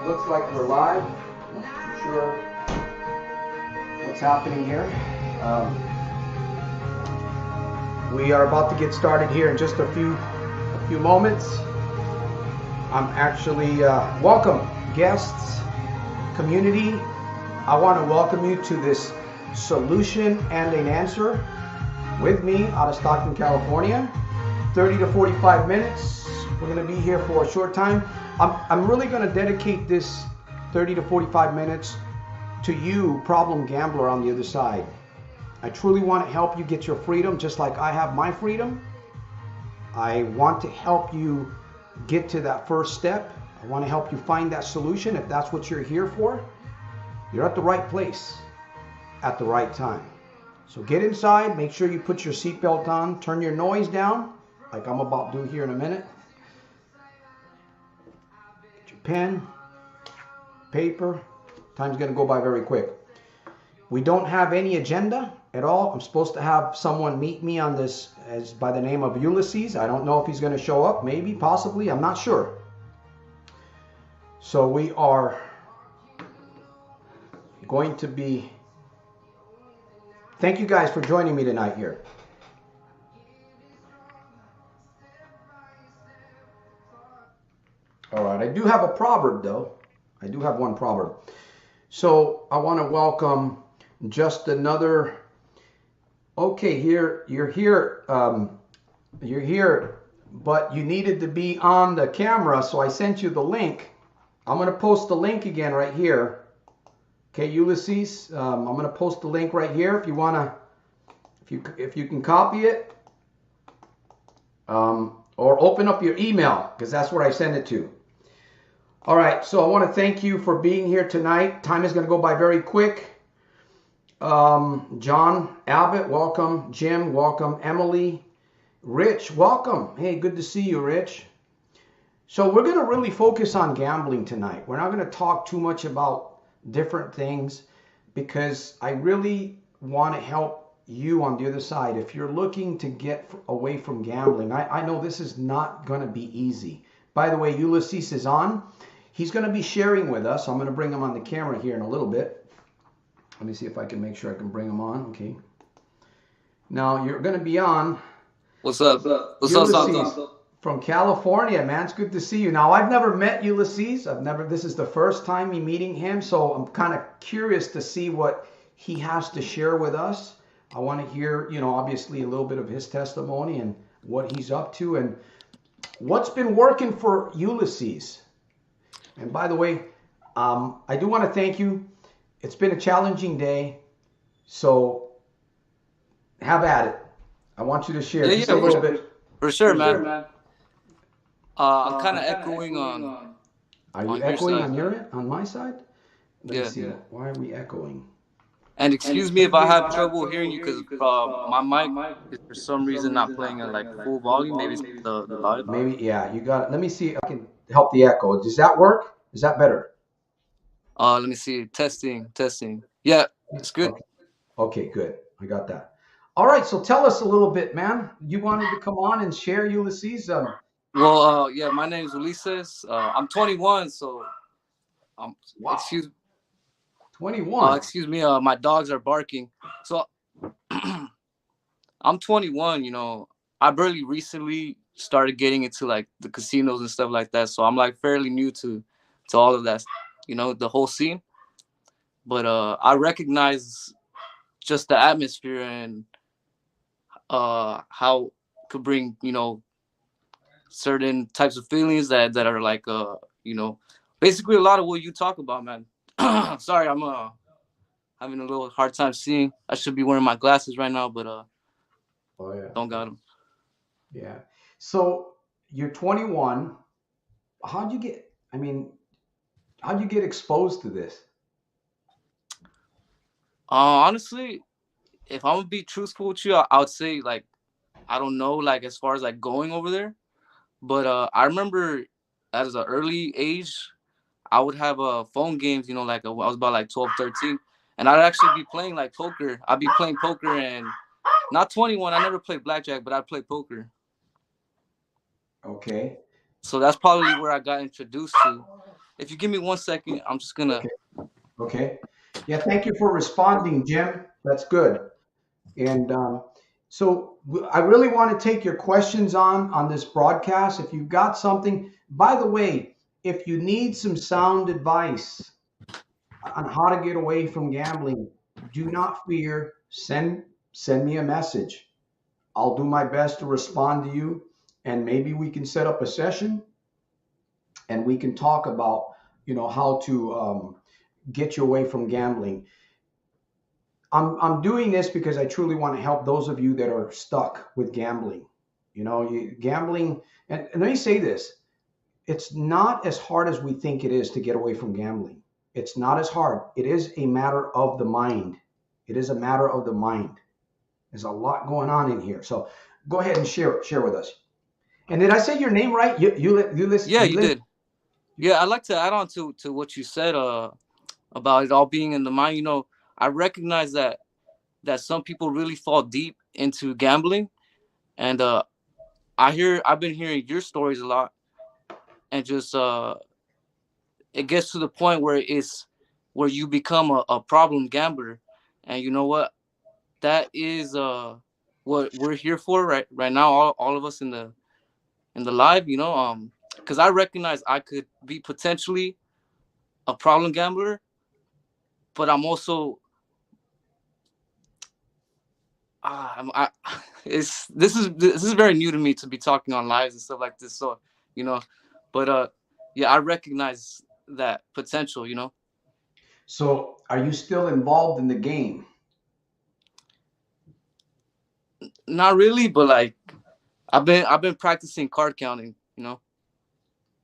Looks like we're live. Not sure what's happening here. We are about to get started here in just a few moments. I'm actually welcome guests, community. I want to welcome you to this solution and an answer with me out of Stockton, California. 30 to 45 minutes. We're going to be here for a short time. I'm really going to dedicate this 30 to 45 minutes to you, problem gambler on the other side. I truly want to help you get your freedom just like I have my freedom. I want to help you get to that first step. I want to help you find that solution if that's what you're here for. You're at the right place at the right time. So get inside, make sure you put your seatbelt on, turn your noise down, like I'm about to do here in a minute. Get your pen, paper. Time's going to go by very quick. We don't have any agenda at all. I'm supposed to have someone meet me on this as by the name of Ulysses. I don't know if he's going to show up. Maybe, possibly. I'm not sure. So we are going to be... Thank you guys for joining me tonight here. All right, I do have a proverb though. I do have one proverb. So I want to welcome just another. Okay, here you're here. You're here, but you needed to be on the camera, so I sent you the link. I'm going to post the link again right here. Okay, Ulysses. I'm going to post the link right here if you want to. If you can copy it. Or open up your email because that's where I send it to. All right, so I want to thank you for being here tonight. Time is going to go by very quick. John Abbott, welcome. Jim, welcome. Emily, Rich, welcome. Hey, good to see you, Rich. So we're going to really focus on gambling tonight. We're not going to talk too much about different things because I really want to help you on the other side. If you're looking to get away from gambling, I know this is not going to be easy. By the way, Ulysses is on. He's going to be sharing with us. I'm going to bring him on the camera here in a little bit. Let me see if I can make sure I can bring him on. Okay. Now you're going to be on. What's up? What's Ulysses up, Santos? From California, man. It's good to see you. Now I've never met Ulysses. This is the first time me meeting him. So I'm kind of curious to see what he has to share with us. I want to hear, obviously a little bit of his testimony and what he's up to and what's been working for Ulysses. And by the way, I do want to thank you. It's been a challenging day, so have at it. I want you to share just a little bit. For sure, man. I'm kind of echoing on. Are you echoing on my side? Let me see. Why are we echoing? And excuse me if I have trouble hearing you because my mic is for some reason not playing at like full volume. Maybe it's the volume. Maybe, yeah, you got it. Let me see if I can help the echo. Does that work? Is that better? Let me see. Testing. Yeah, it's good. Okay, good. I got that. All right, so tell us a little bit, man. You wanted to come on and share, Ulysses? Well, yeah, my name is Ulysses. I'm 21, so wow. Excuse 21. Excuse me, my dogs are barking. So I'm 21, I barely recently started getting into like the casinos and stuff like that. So I'm like fairly new to all of that, the whole scene. But I recognize just the atmosphere and how it could bring, certain types of feelings that are like, basically a lot of what you talk about, man. Sorry, I'm having a little hard time seeing. I should be wearing my glasses right now, but don't got them. Yeah. So you're 21. How'd you get exposed to this? Honestly, if I'm gonna be truthful with you, I would say like I don't know, like as far as like going over there, but I remember at an early age, I would have phone games, like I was about like 12, 13, and I'd actually be playing like poker. I'd be playing poker and not 21. I never played blackjack, but I'd play poker. Okay. So that's probably where I got introduced to. if you give me 1 second, I'm just gonna. Okay. Okay. Yeah. Thank you for responding, Jim. That's good. And I really want to take your questions on this broadcast. If you've got something, by the way, if you need some sound advice on how to get away from gambling, do not fear. Send me a message. I'll do my best to respond to you, and maybe we can set up a session and we can talk about how to get you away from gambling. I'm doing this because I truly want to help those of you that are stuck with gambling. Gambling, and let me say this: it's not as hard as we think it is to get away from gambling. It's not as hard. It is a matter of the mind. It is a matter of the mind. There's a lot going on in here. So go ahead and share with us. And did I say your name right? Yeah, You you listen. did. Yeah, I'd like to add on to what you said about it all being in the mind. I recognize that some people really fall deep into gambling, and I've been hearing your stories a lot, and just it gets to the point where you become a problem gambler, and you know what? That is what we're here for right now, all of us in the live, because I recognize I could be potentially a problem gambler, but I'm also I it's this is very new to me to be talking on lives and stuff like this. So, you know, but yeah, I recognize that potential. So are you still involved in the game? Not really, but like I've been practicing card counting.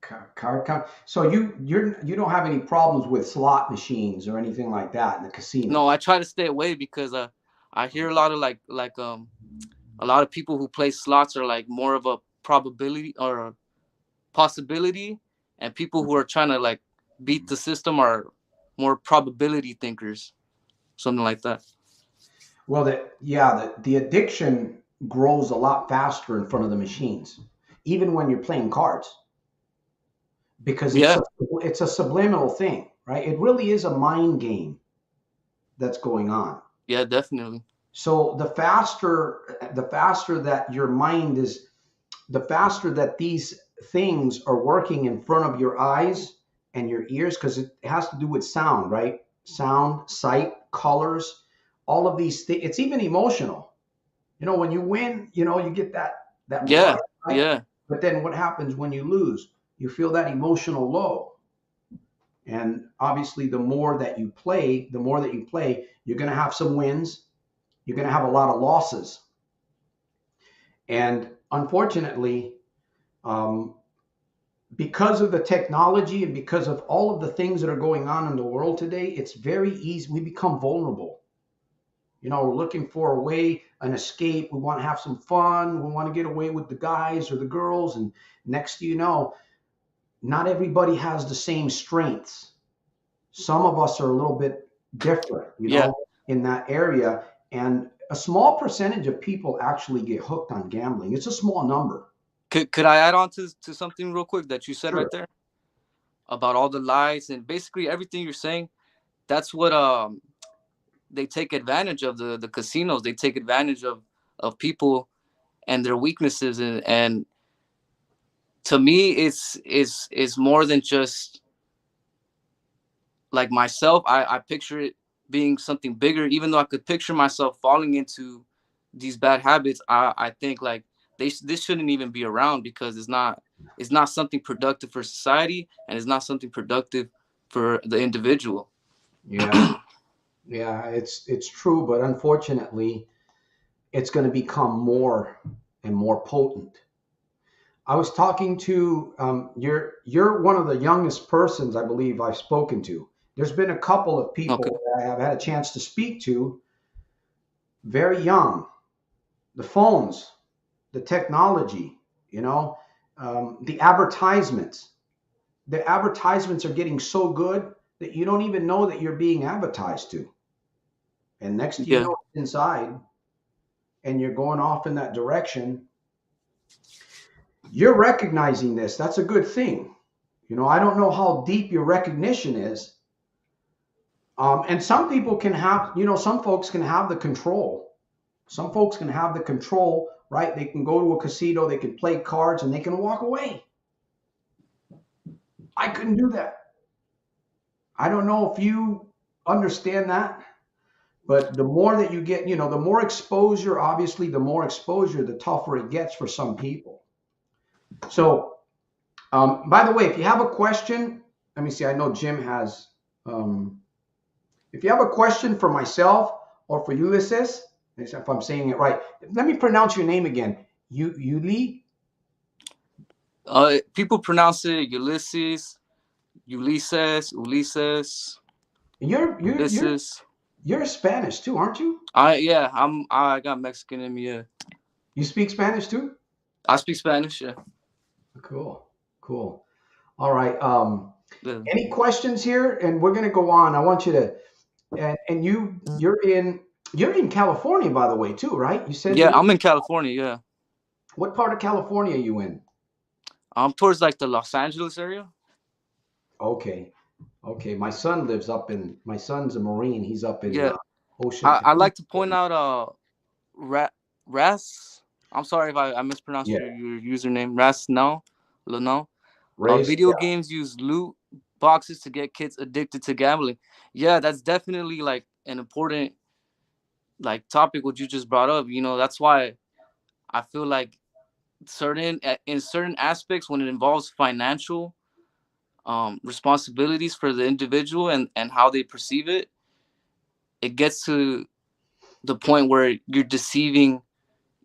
Card count. So you don't have any problems with slot machines or anything like that in the No, I casinos. try to stay away because I hear a lot of a lot of people who play slots are like more of a probability or a possibility, and people who are trying to like beat the system are more probability thinkers, something like that. Well, the addiction grows a lot faster in front of the machines, even when you're playing cards, because Yeah, it's a subliminal thing, right? It really is a mind game that's going on. yeah, definitely. So the faster that your mind is, the faster that these things are working in front of your eyes and your ears, because it has to do with sound, right? Sound, sight, colors, all of these things. It's even emotional. When you win, you get that rush, Yeah, right? yeah, But then what happens when you lose? You feel that emotional low. And obviously, the more that you play, you're going to have some wins. You're going to have a lot of losses. And unfortunately, um, because of the technology and because of all of the things that are going on in the world today, it's very easy. We become vulnerable. We're looking for a way, an escape. We want to have some fun. We want to get away with the guys or the girls. And next you know, not everybody has the same strengths. Some of us are a little bit different, yeah. in that area. And a small percentage of people actually get hooked on gambling. It's a small number. Could I add on to something real quick that you said Sure. right there about all the lies and basically everything you're saying? That's what they take advantage of the casinos. They take advantage of people and their weaknesses, and to me it's more than just like myself. I picture it being something bigger. Even though I could picture myself falling into these bad habits, I think like this shouldn't even be around because it's not something productive for society, and it's not something productive for the individual. Yeah. Yeah, it's true, but unfortunately, it's going to become more and more potent. I was talking to you're one of the youngest persons I believe I've spoken to. There's been a couple of Okay. people that I have had a chance to speak to, very young. The phones, the technology, the advertisements. The advertisements are getting so good that you don't even know that you're being advertised to. And next you Yeah. know, it's inside, and you're going off in that direction. You're recognizing this. That's a good thing. I don't know how deep your recognition is. And some people can have, some folks can have the control. Some folks can have the control, right? They can go to a casino, they can play cards, and they can walk away. I couldn't do that. I don't know if you understand that, but the more that you get, the more exposure, obviously, the more exposure, the tougher it gets for some people. So, by the way, if you have a question, let me see, I know Jim has, um, if you have a question for myself or for Ulysses, if I'm saying it right, let me pronounce your name again. Yuli? People pronounce it Ulysses, Ulysses, You're Ulysses. you're Spanish too, aren't you? I got Mexican in me. Yeah. You speak Spanish too? I speak Spanish. Yeah. Cool, cool. All right. Yeah. Any questions here? And we're gonna go on. I want you to, and you're in California, by the way, too, right? You said Yeah, you. I'm in California. Yeah. What part of California are you in? I'm towards like the Los Angeles area. Okay, okay. My son's a Marine. He's up in Yeah. Ocean I County. like to point out Ras. I'm sorry if I mispronounced Yeah, your username. Ras no, no. race. Video Yeah, games use loot boxes to get kids addicted to gambling. Yeah, that's definitely like an important like topic what you just brought up. That's why I feel like in certain aspects when it involves financial responsibilities for the individual and how they perceive it, it gets to the point where you're deceiving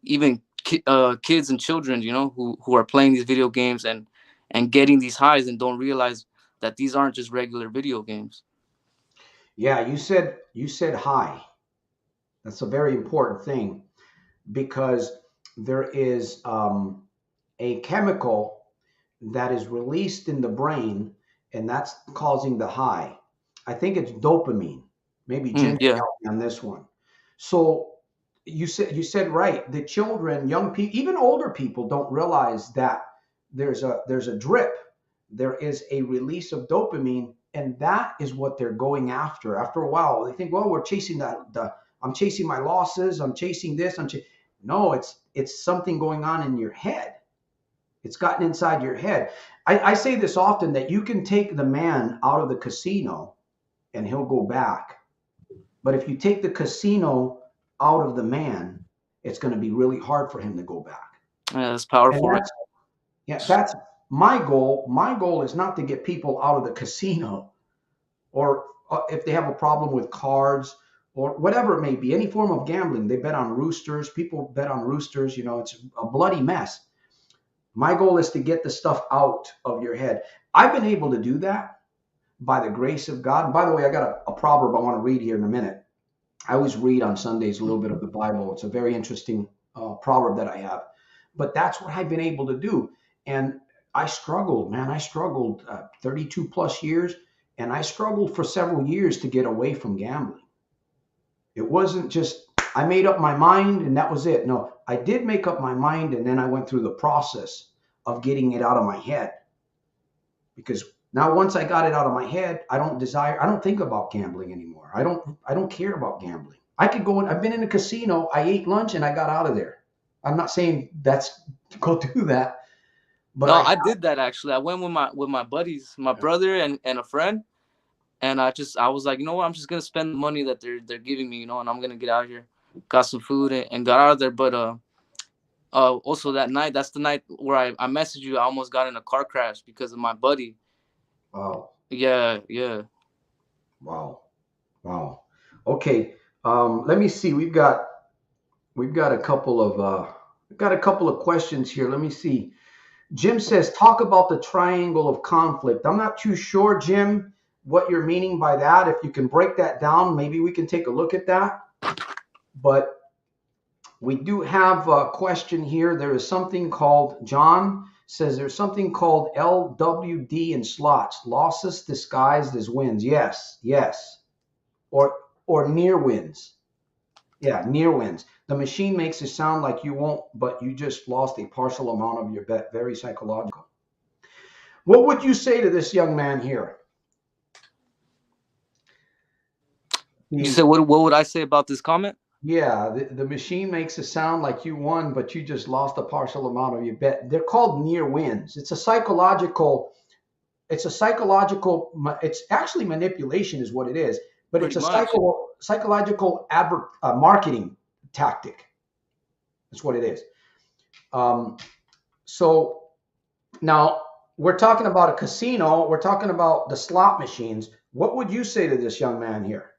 even kids and children, who are playing these video games and getting these highs and don't realize that these aren't just regular video games. yeah. You said hi. That's a very important thing because there is a chemical that is released in the brain, and that's causing the high. I think it's dopamine. Maybe Jim can Yeah. help me on this one. So you said right. The children, young people, even older people don't realize that there's a drip. There is a release of dopamine, and that is what they're going after. After a while, they think, well, we're chasing the I'm chasing my losses. I'm chasing this. No, it's something going on in your head. It's gotten inside your head. I say this often that you can take the man out of the casino and he'll go back. But if you take the casino out of the man, it's going to be really hard for him to go back. Yeah, that's And powerful, man. that's my goal. My goal is not to get people out of the casino or if they have a problem with cards or whatever it may be, any form of gambling. They bet on roosters. People bet on roosters. It's a bloody mess. My goal is to get the stuff out of your head. I've been able to do that by the grace of God. And by the way, I got a proverb I want to read here in a minute. I always read on Sundays a little bit of the Bible. It's a very interesting proverb that I have. But that's what I've been able to do. And I struggled, man. I struggled 32 plus years. And I struggled for several years to get away from gambling. It wasn't just, I made up my mind and that was it. No, I did make up my mind and then I went through the process of getting it out of my head. Because now once I got it out of my head, I don't think about gambling anymore. I don't care about gambling. I could go in, I've been in a casino, I ate lunch and I got out of there. I'm not saying that's go do that, but No, I I did that actually. I went with my buddies, my brother and a friend, and I was like, you know what, I'm just gonna spend the money that they're giving me, and I'm gonna get out of here. Got some food and got out of there. But also that night, that's the night where I messaged you. I almost got in a car crash because of my buddy. wow, Yeah, yeah. wow, wow. Okay, let me see. We've got a couple of questions here. Let me see. Jim says, talk about the triangle of conflict. I'm not too sure, Jim, what you're meaning by that. If you can break that down, maybe we can take a look at that. But we do have a question here. There is something called, John says there's something called LWD in slots, losses disguised as wins. Yes, yes. Or near wins. Yeah, near wins. The machine makes it sound like you won't, but you just lost a partial amount of your bet. Very psychological. What would you say to this young man here? You said what would I say about this comment? Yeah, the machine makes it sound like you won, but you just lost a partial amount of your bet. They're called near wins. It's actually manipulation is what it is, but it's Pretty a much. psychological marketing tactic. That's what it is. Um, so now we're talking about a casino. We're talking about the slot machines. What would you say to this young man here?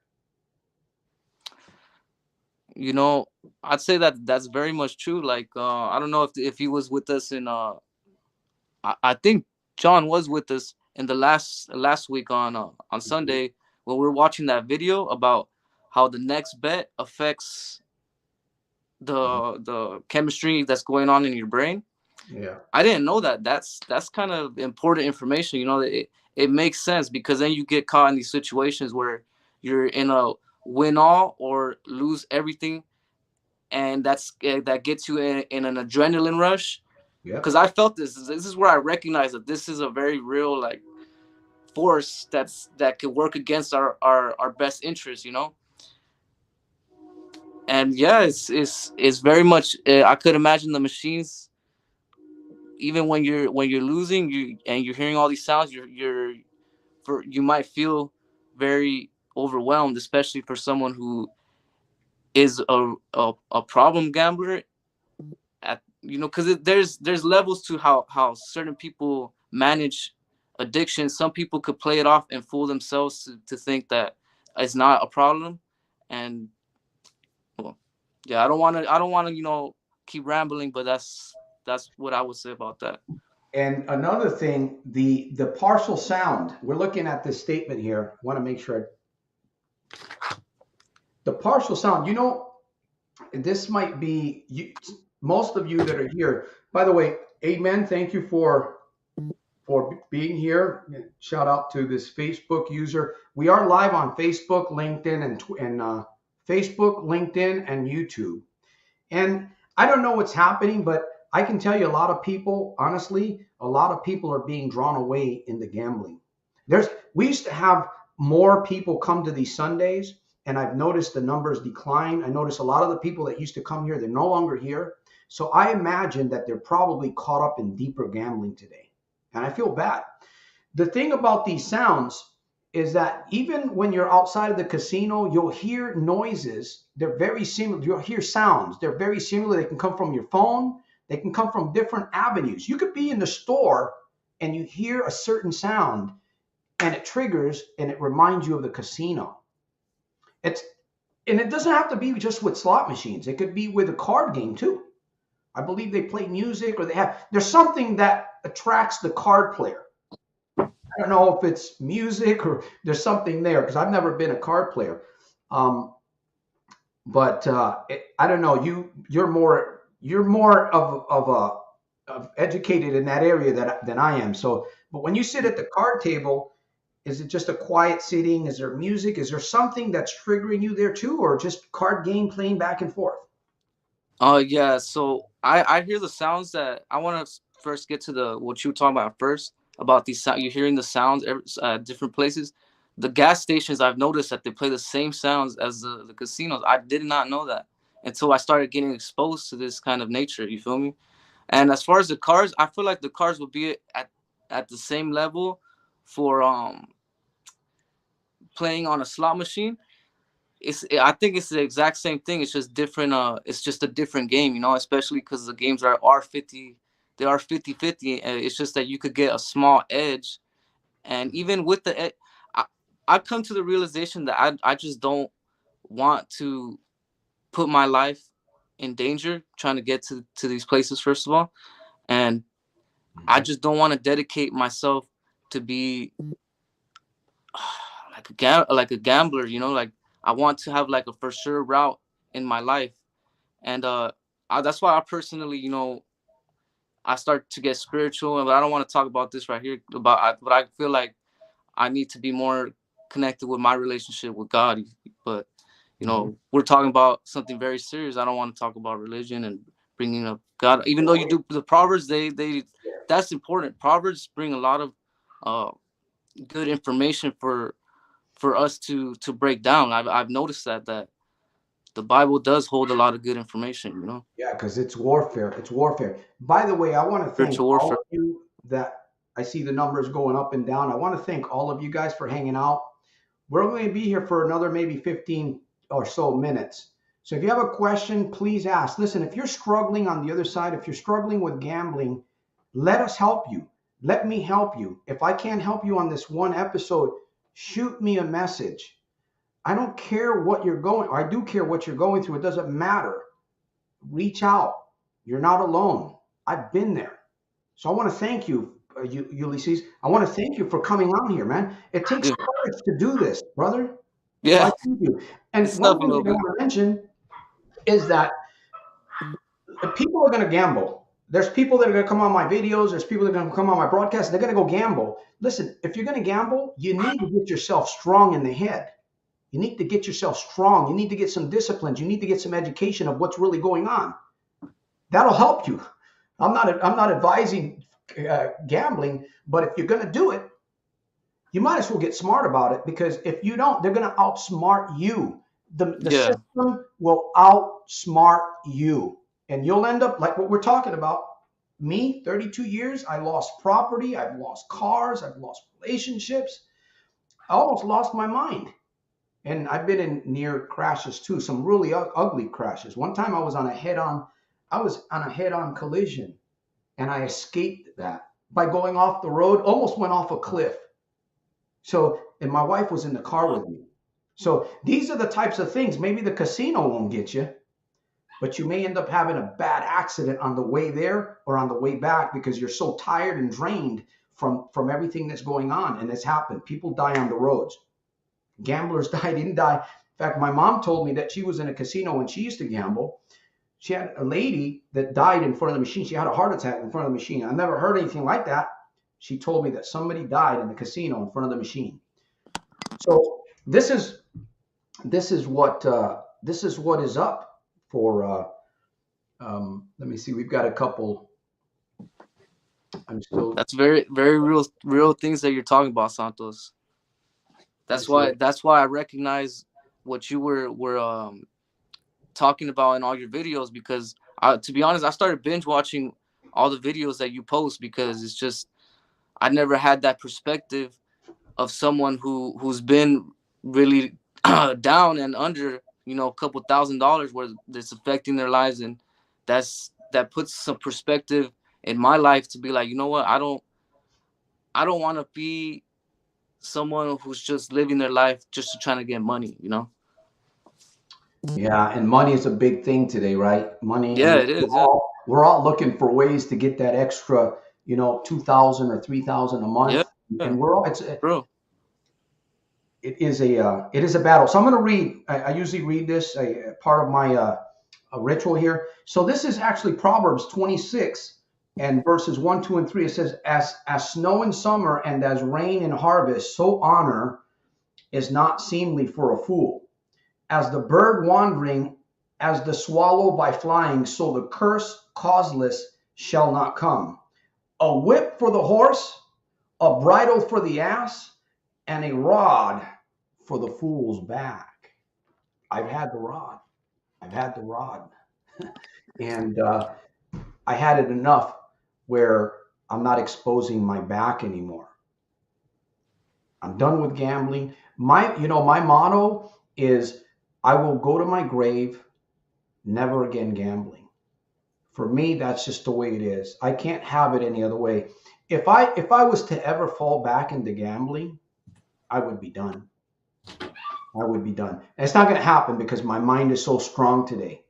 You know, I'd say that that's very much true. Like, I don't know if he was with us in I think John was with us in the last week on Sunday when we were watching that video about how the next bet affects the chemistry that's going on in your brain. Yeah. I didn't know that. That's kind of important information. You know, it makes sense because then you get caught in these situations where you're in a win all or lose everything, and that gets you in an adrenaline rush. Because Yep. I felt this. This is where I recognize that this is a very real like force that could work against our best interest. You know, and yeah, it's very much. I could imagine the machines even when you're losing and you're hearing all these sounds, you might feel very overwhelmed, especially for someone who is a problem gambler. At because there's levels to how certain people manage addiction. Some people could play it off and fool themselves to think that it's not a problem. And well, yeah, I don't want to keep rambling, but that's what I would say about that. And another thing, the partial sound. We're looking at this statement here. I want to make sure the partial sound. This might be you, most of you that are here. By the way, amen. Thank you for being here. Shout out to this Facebook user. We are live on Facebook, LinkedIn, and Facebook, LinkedIn, and YouTube. And I don't know what's happening, but I can tell you a lot of people, honestly, a lot of people are being drawn away in the gambling. We used to have more people come to these Sundays, and I've noticed the numbers decline. I notice a lot of the people that used to come here, they're no longer here. So I imagine that they're probably caught up in deeper gambling today. And I feel bad. The thing about these sounds is that even when you're outside of the casino, you'll hear noises. They're very similar. You'll hear sounds. They're very similar. They can come from your phone. They can come from different avenues. You could be in the store and you hear a certain sound and it triggers and it reminds you of the casino. It's and it doesn't have to be just with slot machines. It could be with a card game too. I believe they play music or there's something that attracts the card player. I don't know if it's music or there's something there because I've never been a card player. Um, but I don't know. You're more of educated in that area than I am. So, but when you sit at the card table, is it just a quiet sitting? Is there music? Is there something that's triggering you there too, or just card game playing back and forth? Yeah, so I hear the sounds that I want to first get to the what you were talking about first about these sound. You're hearing the sounds different places. The gas stations, I've noticed that they play the same sounds as the casinos. I did not know that until I started getting exposed to this kind of nature. You feel me? And as far as the cars, I feel like the cars would be at the same level for playing on a slot machine. I think it's the exact same thing. It's just different. It's just a different game, especially because the games are 50. They are 50-50. It's just that you could get a small edge, and even with the edge, I I come to the realization that I just don't want to put my life in danger trying to get to these places first of all, and I Mhm. just don't want to dedicate myself to be like a gambler. Like I want to have like a for sure route in my life. And that's why I personally, I start to get spiritual. But I don't want to talk about this right here. But I feel like I need to be more connected with my relationship with God. But Mhm. we're talking about something very serious. I don't want to talk about religion and bringing up God. Even though you do the proverbs, they that's important. Proverbs bring a lot of uh, good information for us to break down. I've noticed that the Bible does hold a lot of good information. Yeah, because it's warfare. It's warfare. By the way, I want to thank Spiritual all warfare. of you that I see the numbers going up and down. I want to thank all of you guys for hanging out. We're going to be here for another maybe 15 or so minutes. So if you have a question, please ask. Listen, if you're struggling on the other side, if you're struggling with gambling, let us help you. Let me help you. If I can't help you on this one episode, shoot me a message. I don't care what you're going, I do care what you're going through. It doesn't matter. Reach out. You're not alone. I've been there. So I want to thank you, Ulysses. I want to thank you for coming on here, man. It takes Yeah, courage to do this, brother. So I yeah. thank you. And It's one tough a thing little I bit. want to mention is that people are going to gamble. There's people that are going to come on my videos. There's people that are going to come on my broadcast. They're going to go gamble. Listen, if you're going to gamble, you need to get yourself strong in the head. You need to get yourself strong. You need to get some disciplines. You need to get some education of what's really going on. That'll help you. I'm not advising gambling, but if you're going to do it, you might as well get smart about it, because if you don't, they're going to outsmart you. The Yeah, system will outsmart you, and you'll end up like what we're talking about. Me, 32 years, I lost property, I've lost cars, I've lost relationships. I almost lost my mind. And I've been in near crashes too, some really ugly crashes. One time I was on a head-on collision, and I escaped that by going off the road, almost went off a cliff. So, and my wife was in the car with me. So these are the types of things. Maybe the casino won't get you, but you may end up having a bad accident on the way there or on the way back, because you're so tired and drained from everything that's going on. And it's happened. People die on the roads. Gamblers die, didn't die. In fact, my mom told me that she was in a casino when she used to gamble. She had a lady that died in front of the machine. She had a heart attack in front of the machine. I never heard anything like that. She told me that somebody died in the casino in front of the machine. So this is what is up for. Let me see. We've got a couple. I'm still. that's very very real things that you're talking about, Santos. Let's see. That's why I recognize what you were talking about in all your videos, because to be honest, I started binge watching all the videos that you post, because it's just I never had that perspective of someone who's been really down and under, a couple $1,000s where it's affecting their lives, and that puts some perspective in my life to be like, you know what, I don't want to be someone who's just living their life just to trying to get money. Yeah, and money is a big thing today, right? Money, Yeah, and it is. Yeah, we're all looking for ways to get that extra, 2,000 or 3,000 a yeah, month, yeah, and we're all bro. it is a battle. So I'm going to read. I usually read this a part of my a ritual here. So this is actually Proverbs 26 and verses 1, 2, and 3. It says, as snow in summer and as rain in harvest, so honor is not seemly for a fool. As the bird wandering, as the swallow by flying, so the curse causeless shall not come. A whip for the horse, a bridle for the ass, and a rod for the fool's back. I've had the rod. I've had the rod. And I had it enough where I'm not exposing my back anymore. I'm done with gambling. My motto is I will go to my grave, never again gambling. For me, that's just the way it is. I can't have it any other way. If I was to ever fall back into gambling, I would be done. I would be done. And it's not going to happen because my mind is so strong today,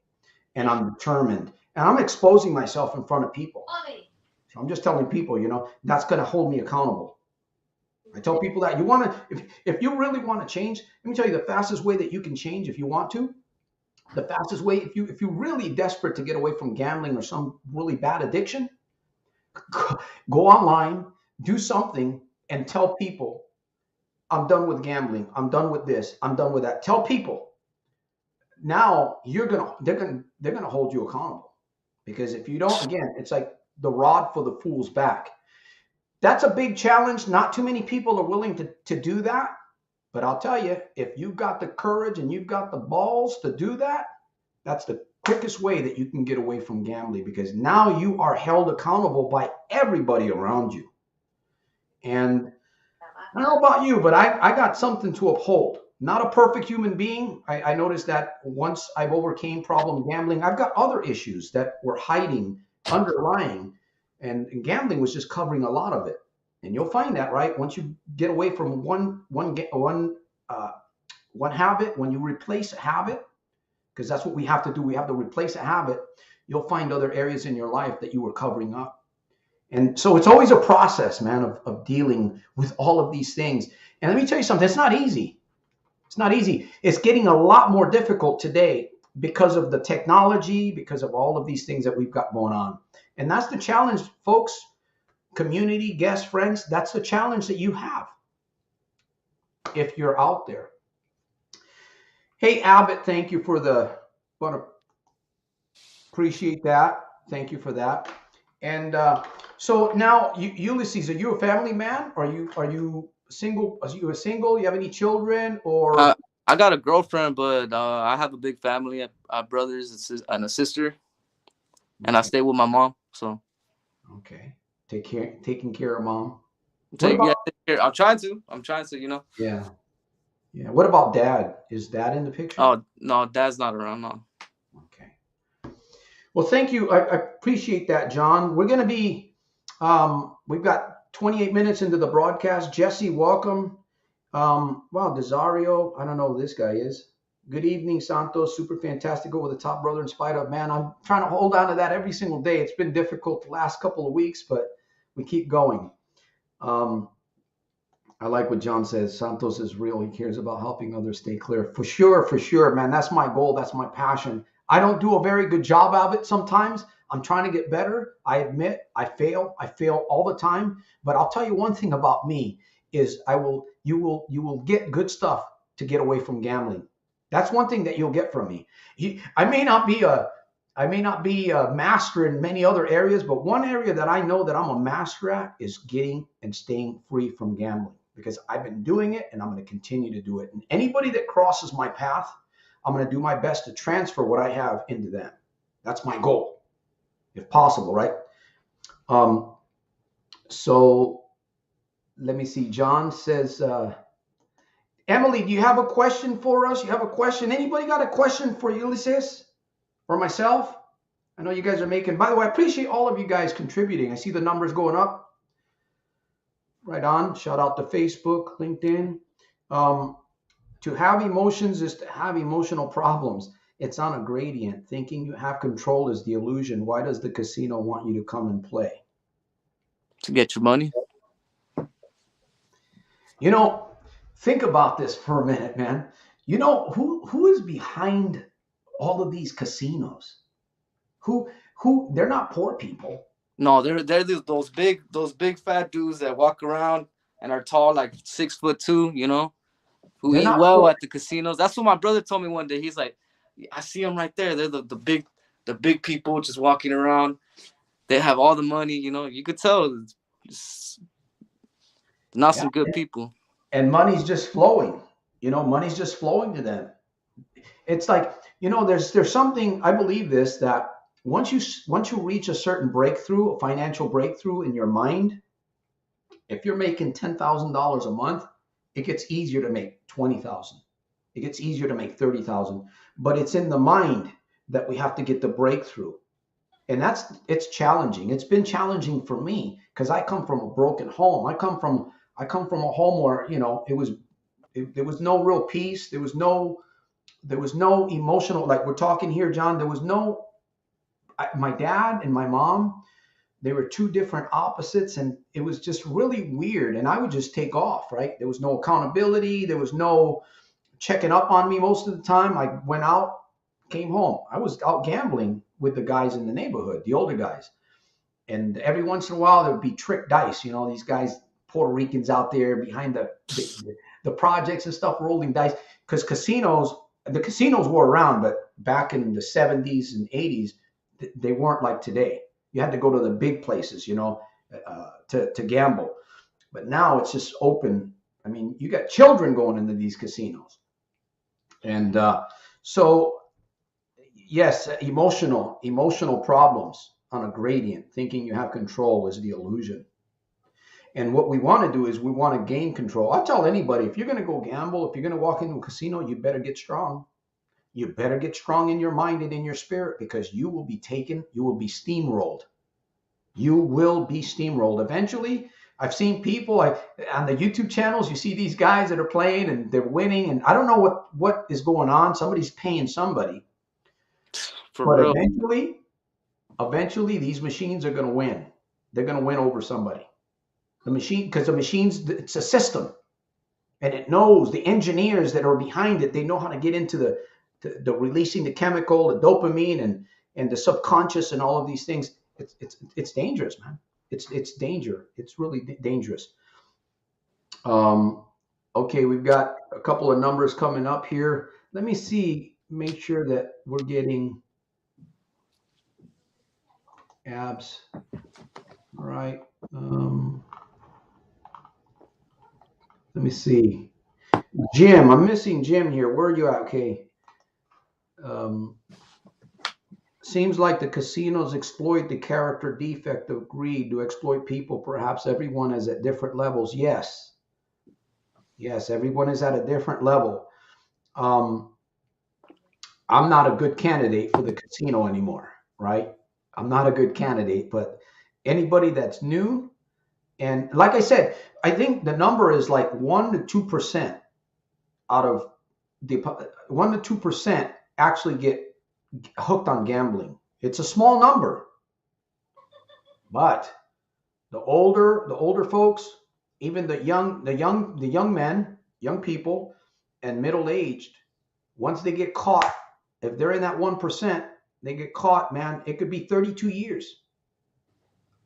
and I'm determined, and I'm exposing myself in front of people. So I'm just telling people, that's going to hold me accountable. I tell people that if you really want to change, let me tell you the fastest way that you can change if you want to. The fastest way, if you're really desperate to get away from gambling or some really bad addiction, go online, do something, and tell people, I'm done with gambling. I'm done with this. I'm done with that. Tell people. Now they're gonna hold you accountable, because if you don't, again, it's like the rod for the fool's back. That's a big challenge. Not too many people are willing to do that. But I'll tell you, if you've got the courage and you've got the balls to do that, that's the quickest way that you can get away from gambling, because now you are held accountable by everybody around you. And I don't know about you, but I got something to uphold. Not a perfect human being. I noticed that once I've overcame problem gambling, I've got other issues that were hiding, underlying, and gambling was just covering a lot of it. And you'll find that, right? Once you get away from one habit, when you replace a habit, because that's what we have to do. We have to replace a habit. You'll find other areas in your life that you were covering up. And so it's always a process, man, of dealing with all of these things. And let me tell you something, it's not easy. It's not easy. It's getting a lot more difficult today because of the technology, because of all of these things that we've got going on. And that's the challenge, folks, community, guests, friends. That's the challenge that you have if you're out there. Hey, Abbott, thank you for want to appreciate that. Thank you for that. And so now, Ulysses, are you a family man? Are you single? Are you single? You have any children? Or I got a girlfriend, but I have a big family. I have brothers and a sister, and I stay with my mom. So okay, taking care of mom. take care. I'm trying to. Yeah. Yeah. What about dad? Is dad in the picture? Oh no, dad's not around. No. Okay. Well, thank you. I appreciate that, John. We're going to be, we've got 28 minutes into the broadcast. Jesse, welcome. Wow, Desario, I don't know who this guy is. Good evening, Santos. Super fantastic. Over the top, brother, in spite of, man, I'm trying to hold on to that every single day. It's been difficult the last couple of weeks, but we keep going. I like what John says. Santos is real. He cares about helping others stay clear. For sure, man. That's my goal. That's my passion. I don't do a very good job of it sometimes. I'm trying to get better. I admit I fail. I fail all the time. But I'll tell you one thing about me is you will get good stuff to get away from gambling. That's one thing that you'll get from me. I may not be a master in many other areas, but one area that I know that I'm a master at is getting and staying free from gambling, because I've been doing it and I'm going to continue to do it. And anybody that crosses my path, I'm going to do my best to transfer what I have into them. That's my goal, if possible, right? So let me see. John says, Emily, do you have a question for us? You have a question? Anybody got a question for Ulysses or myself? I know you guys are making, by the way, I appreciate all of you guys contributing. I see the numbers going up. Right on. Shout out to Facebook, LinkedIn. To have emotions is to have emotional problems. It's on a gradient. Thinking you have control is the illusion. Why does the casino want you to come and play? To get your money. You know, think about this for a minute, man. You know, who is behind all of these casinos? Who they're not poor people. No, they're those big fat dudes that walk around and are tall, like 6'2", who They're eat not well poor. at the casinos. That's what my brother told me one day. He's like, I see them right there. They're the big people just walking around. They have all the money, You could tell it's not some good people. And money's just flowing. Money's just flowing to them. It's like, there's something, I believe this, that once you reach a certain breakthrough, a financial breakthrough in your mind, if you're making $10,000 a month, it gets easier to make 20,000. It gets easier to make 30,000. But it's in the mind that we have to get the breakthrough. And it's challenging. It's been challenging for me because I come from a broken home. I come from a home where, there was no real peace. There was no emotional, like we're talking here, John. There was my dad and my mom, they were two different opposites, and it was just really weird. And I would just take off, right? There was no accountability. There was no checking up on me most of the time. I went out, came home. I was out gambling with the guys in the neighborhood, the older guys. And every once in a while, there would be trick dice. These guys, Puerto Ricans out there behind the projects and stuff, rolling dice. Because the casinos were around, but back in the 70s and 80s, they weren't like today. You had to go to the big places, to gamble. But now it's just open. I mean, you got children going into these casinos, and so yes, emotional problems on a gradient. Thinking you have control is the illusion. And what we want to do is we want to gain control. I tell anybody, if you're going to go gamble, if you're going to walk into a casino, you better get strong. You better get strong in your mind and in your spirit, because you will be steamrolled. You will be steamrolled. Eventually, I've seen people like on the YouTube channels, you see these guys that are playing and they're winning. And I don't know what is going on. Somebody's paying somebody. For But real. eventually, these machines are going to win. They're going to win over somebody. The machine, because the machines, it's a system, and it knows the engineers that are behind it. They know how to get into the releasing the chemical, the dopamine, and the subconscious, and all of these things. It's dangerous, man. It's danger. It's really dangerous. Okay, we've got a couple of numbers coming up here. Let me see. Make sure that we're getting abs. All right. Let me see. Jim, I'm missing Jim here. Where are you at? Okay. Seems like the casinos exploit the character defect of greed to exploit people. Perhaps everyone is at different levels. Yes. Yes, everyone is at a different level. I'm not a good candidate for the casino anymore, right? I'm not a good candidate, but anybody that's new, and like I said, I think the number is like 1 to 2% out of the 1 to 2% actually get hooked on gambling. It's a small number, but the older folks, even the young men, young people, and middle aged, once they get caught, if they're in that 1%, they get caught, man. It could be 32 years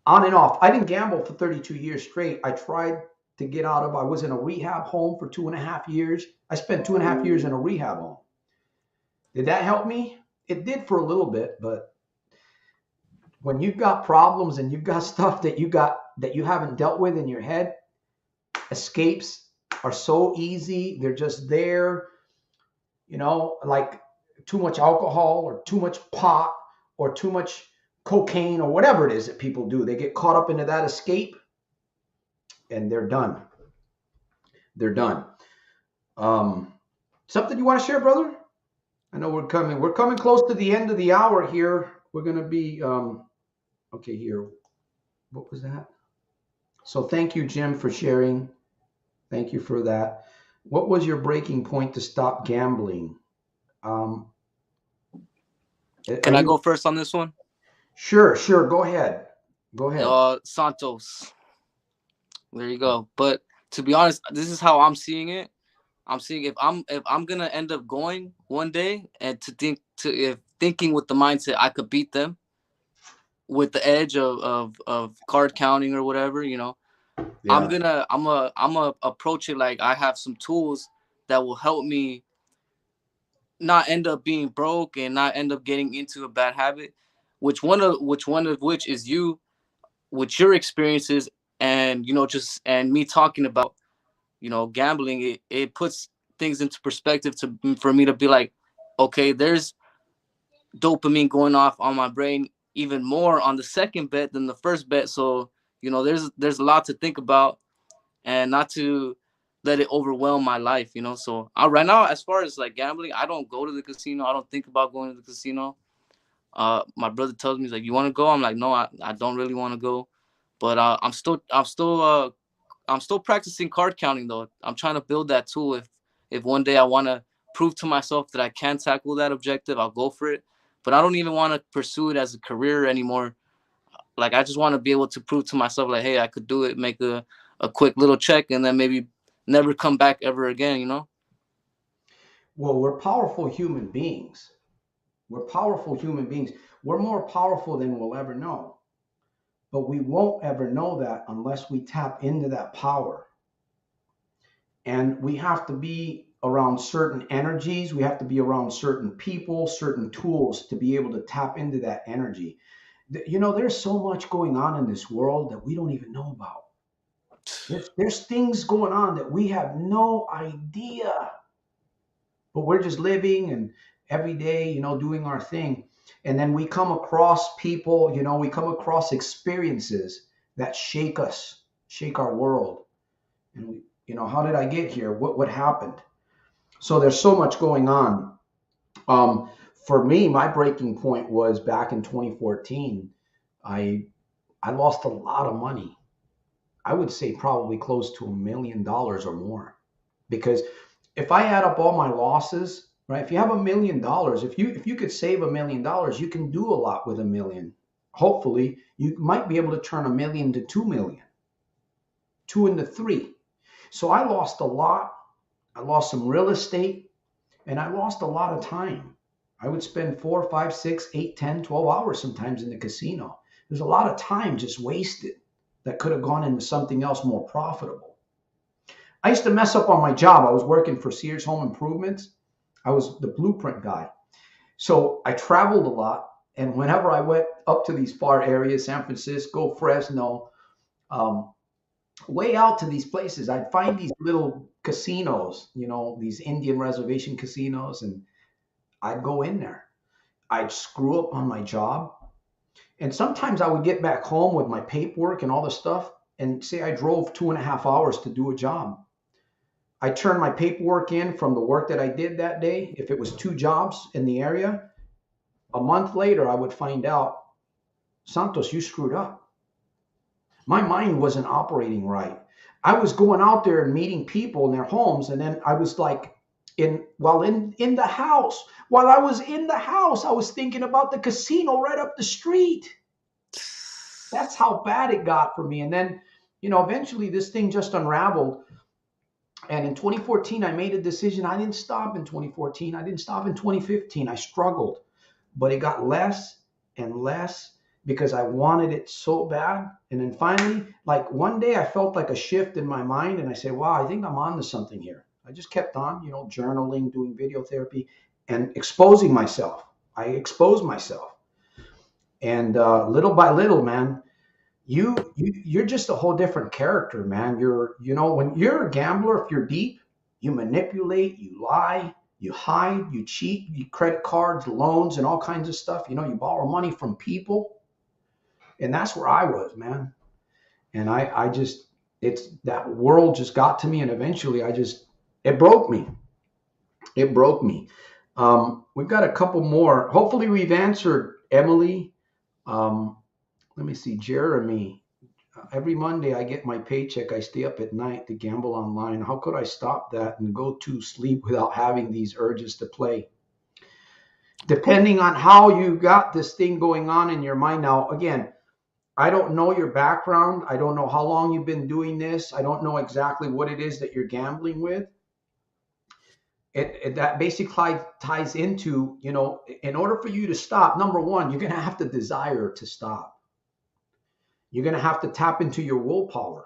on and off. I didn't gamble for 32 years straight. I tried to get out of. I was in a rehab home for 2.5 years. I spent 2.5 years in a rehab home. Did that help me? It did for a little bit, but when you've got problems and you've got stuff that you haven't dealt with in your head, escapes are so easy. They're just there, like too much alcohol or too much pot or too much cocaine or whatever it is that people do. They get caught up into that escape and they're done. They're done. Something you want to share, brother? I know we're coming close to the end of the hour here. We're going to be, okay, here. What was that? So thank you, Jim, for sharing. Thank you for that. What was your breaking point to stop gambling? Can I go first on this one? Sure. Go ahead. Santos. There you go. But to be honest, this is how I'm seeing it. I'm seeing if I'm gonna end up going one day and if thinking with the mindset I could beat them with the edge of card counting or whatever, yeah. I'm gonna approach it like I have some tools that will help me not end up being broke and not end up getting into a bad habit, which one of which is you with your experiences and and me talking about gambling. It puts things into perspective for me to be like, okay, there's dopamine going off on my brain even more on the second bet than the first bet. So there's a lot to think about and not to let it overwhelm my life. So right now, as far as like gambling, I don't go to the casino. I don't think about going to the casino. My brother tells me, he's like, you want to go? I'm like, no, I don't really want to go, but I'm still practicing card counting though. I'm trying to build that tool. If one day I want to prove to myself that I can tackle that objective, I'll go for it. But I don't even want to pursue it as a career anymore. Like, I just want to be able to prove to myself, like, hey, I could do it, make a quick little check, and then maybe never come back ever again, Well, we're powerful human beings. We're powerful human beings. We're more powerful than we'll ever know. But we won't ever know that unless we tap into that power. And we have to be around certain energies. We have to be around certain people, certain tools to be able to tap into that energy. You know, there's so much going on in this world that we don't even know about. There's things going on that we have no idea, but we're just living and every day, you know, doing our thing. And then we come across people, you know, we come across experiences that shake us, shake our world. And we, you know, how did I get here? What happened? So there's so much going on. Um, for me, my breaking point was back in 2014. I I lost a lot of money. I would say probably close to $1 million or more. Because if I add up all my losses, right? If you have $1 million, if you could save $1 million, you can do a lot with 1 million. Hopefully, you might be able to turn 1 million to 2 million, two into three. So I lost a lot. I lost some real estate, and I lost a lot of time. I would spend 4, 5, 6, 8, 10, 12 hours sometimes in the casino. There's a lot of time just wasted that could have gone into something else more profitable. I used to mess up on my job. I was working for Sears Home Improvements. I was the blueprint guy. So I traveled a lot. And whenever I went up to these far areas, San Francisco, Fresno, um, way out to these places, I'd find these little casinos, you know, these Indian reservation casinos, and I'd go in there. I'd screw up on my job. And sometimes I would get back home with my paperwork and all the stuff, and say I drove 2.5 hours to do a job. I turned my paperwork in from the work that I did that day. If it was 2 jobs in the area, a month later, I would find out, Santos, you screwed up. My mind wasn't operating right. I was going out there and meeting people in their homes, and then I was like, in the house. While I was in the house, I was thinking about the casino right up the street. That's how bad it got for me. And then, you know, eventually this thing just unraveled. And in 2014, I made a decision. I didn't stop in 2014. I didn't stop in 2015. I struggled, but it got less and less because I wanted it so bad. And then finally, like one day, I felt like a shift in my mind, and I said, "Wow, I think I'm on to something here." I just kept on, you know, journaling, doing video therapy, and exposing myself. I exposed myself, and little by little, man, you're just a whole different character, man. You know, when you're a gambler, if you're deep, you manipulate, you lie, you hide, you cheat, you credit cards, loans, and all kinds of stuff. You know, you borrow money from people, and that's where I was, man. And I just, it's that world just got to me, and eventually it broke me. It broke me. We've got a couple more. Hopefully, we've answered Emily. Um, Let me see, Jeremy. Every Monday I get my paycheck. I stay up at night to gamble online. How could I stop that and go to sleep without having these urges to play? Depending on how you got this thing going on in your mind. Now, again, I don't know your background. I don't know how long you've been doing this. I don't know exactly what it is that you're gambling with. That basically ties into, you know, in order for you to stop, number one, you're going to have to desire to stop. You're going to have to tap into your willpower.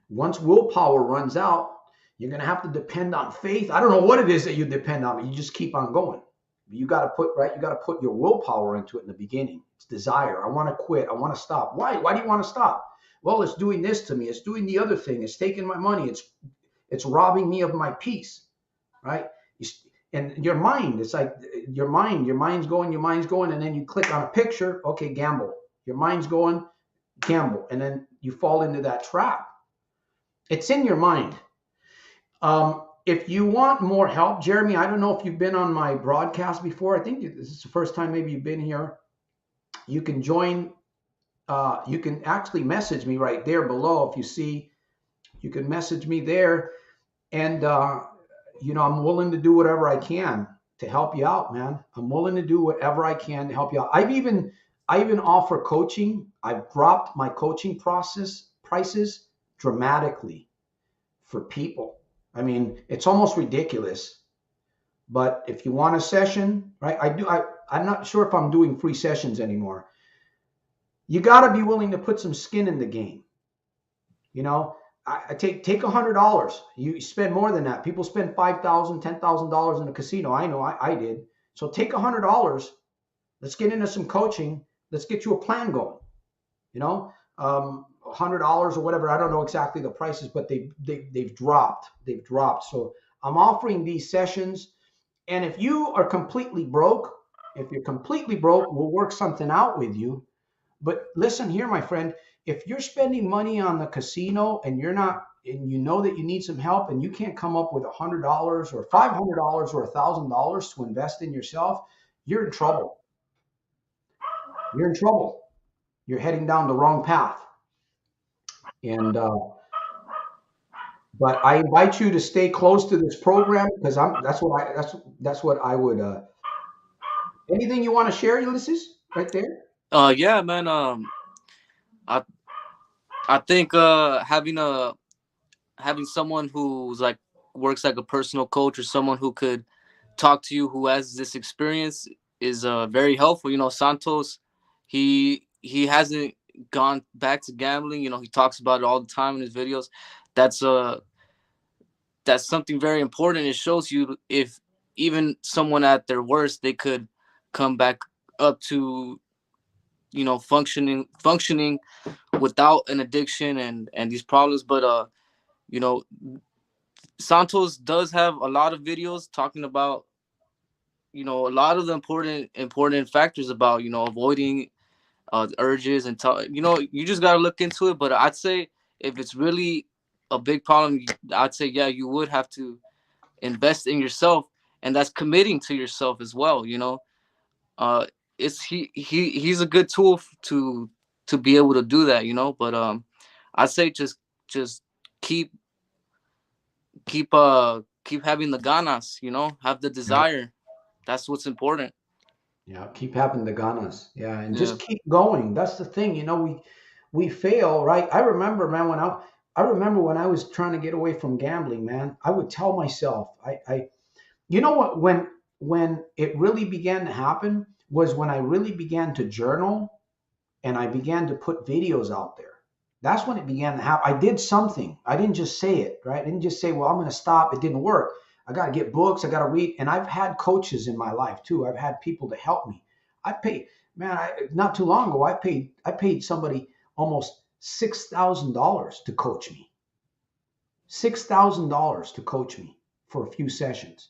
Once willpower runs out, you're going to have to depend on faith. I don't know what it is that you depend on, but you just keep on going. You got to put your willpower into it in the beginning. It's desire. I want to quit. I want to stop. Why? Why do you want to stop? Well, it's doing this to me. It's doing the other thing. It's taking my money. It's robbing me of my peace, right? And your mind, it's like your mind's going, and then you click on a picture. Okay, gamble. Your mind's going, gamble, and then you fall into that trap. It's in your mind. If you want more help, Jeremy, I don't know if you've been on my broadcast before. I think this is the first time maybe you've been here. You can join. You can actually message me right there below. If you see, you can message me there, and you know, I'm willing to do whatever I can to help you out, man. I'm willing to do whatever I can to help you out. I even offer coaching. I've dropped my coaching prices dramatically for people. I mean, it's almost ridiculous. But if you want a session, right? I'm not sure if I'm doing free sessions anymore. You got to be willing to put some skin in the game. You know, I take $100. You spend more than that. People spend $5,000, $10,000 in a casino. I know I did. So take $100. Let's get into some coaching. let's get you a plan going. You know, $100 or whatever. I don't know exactly the prices, but they've dropped. They've dropped. So I'm offering these sessions, and if you are completely broke, if you're completely broke, we'll work something out with you. But listen here, my friend, if you're spending money on the casino and you're not, and you know that you need some help and you can't come up with $100 or $500 or $1,000 to invest in yourself, you're in trouble. You're in trouble. You're heading down the wrong path. And but I invite you to stay close to this program because that's what I would. Anything you want to share, Ulysses? Right there. Yeah, man. I I think having someone who's like works like a personal coach or someone who could talk to you who has this experience is very helpful. Santos, he hasn't gone back to gambling. He talks about it all the time in his videos. That's that's something very important. It shows you if even someone at their worst, they could come back up to functioning without an addiction and these problems. But you know Santos does have a lot of videos talking about a lot of the important factors about avoiding urges and you just got to look into it. But I'd say if it's really a big problem, I'd say yeah, you would have to invest in yourself, and that's committing to yourself as well. uh it's he's a good tool to be able to do that. But I'd say just keep keep having the ganas, have the Yeah. desire. That's what's important. Yeah. Keep having the ganas. Yeah, and Yeah. just keep going. That's the thing. We fail, right? I remember, man, I remember when I was trying to get away from gambling, man. I would tell myself, you know what, when it really began to happen was when I really began to journal and I began to put videos out there. That's when it began to happen. I did something. I didn't just say it, right? I didn't just say, well, I'm going to stop. It didn't work. I got to get books. I got to read. And I've had coaches in my life too. I've had people to help me. I paid, man, not too long ago, I paid somebody almost $6,000 to coach me. $6,000 to coach me for a few sessions.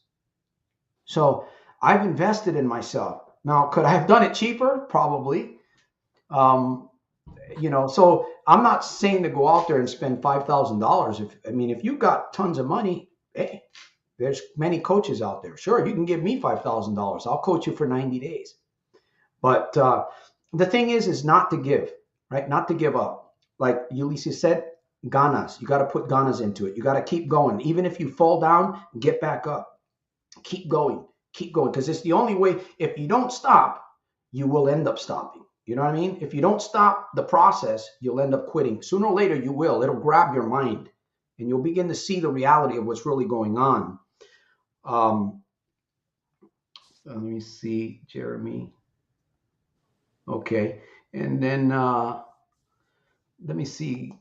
So I've invested in myself. Now, could I have done it cheaper? Probably. Um, so I'm not saying to go out there and spend $5,000. If you got tons of money, hey, there's many coaches out there. Sure, you can give me $5,000. I'll coach you for 90 days. But the thing is not to give, right? Not to give up. Like Ulysses said, ganas. You got to put ganas into it. You got to keep going. Even if you fall down, get back up. Keep going. Keep going. Because it's the only way. If you don't stop, you will end up stopping. You know what I mean? If you don't stop the process, you'll end up quitting. Sooner or later, you will. It'll grab your mind, and you'll begin to see the reality of what's really going on. Let me see, Jeremy. Okay, and then let me see.